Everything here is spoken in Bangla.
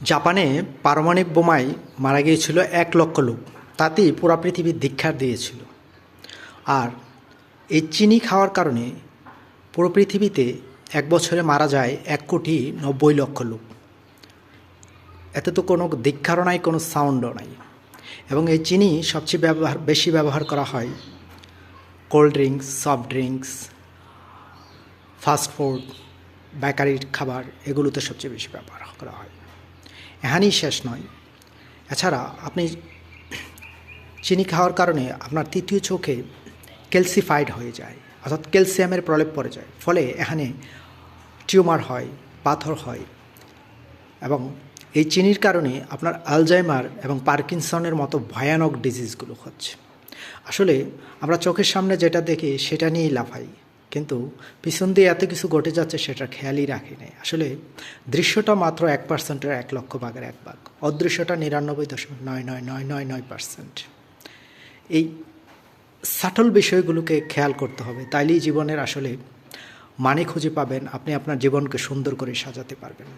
জাপানে পারমাণবিক বোমায় মারা গিয়েছিল ১,০০,০০০ লোক। তাতেই পুরো পৃথিবী ধিক্কার দিয়েছিল। আর এই চিনি খাওয়ার কারণে পুরো পৃথিবীতে এক বছরে মারা যায় ১,৯০,০০,০০০ লোক। এতে তো কোনো ধিক্কারও নাই, কোনো সাউন্ডও নাই। এবং এই চিনি সবচেয়ে বেশি ব্যবহার করা হয় cold drinks, soft drinks, fast food, বেকারির খাবার, এগুলোতে সবচেয়ে বেশি ব্যবহার করা হয়। এখানেই শেষ নয়। এছাড়া আপনি চিনি খাওয়ার কারণে আপনার তৃতীয় চোখে ক্যালসিফাইড হয়ে যায়, অর্থাৎ ক্যালসিয়ামের প্রলেপ পড়ে যায়। ফলে এখানে টিউমার হয়, পাথর হয়। এবং এই চিনির কারণে আপনার আলজাইমার এবং পার্কিনসনের মতো ভয়ানক ডিজিজগুলো হচ্ছে। আসলে আমরা চোখের সামনে যেটা দেখি সেটা নিয়েই লাফাই, কিন্তু পিছন দিয়ে এত কিছু ঘটে যাচ্ছে সেটা খেয়ালই রাখি নাই। আসলে দৃশ্যটা মাত্র 1%-এর 1,০০,০০০ ভাগের 1 ভাগ, অদৃশ্যটা 99.99999%। এই সাটল বিষয়গুলোকে খেয়াল করতে হবে, তাইলেই জীবনের আসলে মানে খুঁজে পাবেন, আপনি আপনার জীবনকে সুন্দর করে সাজাতে পারবেন।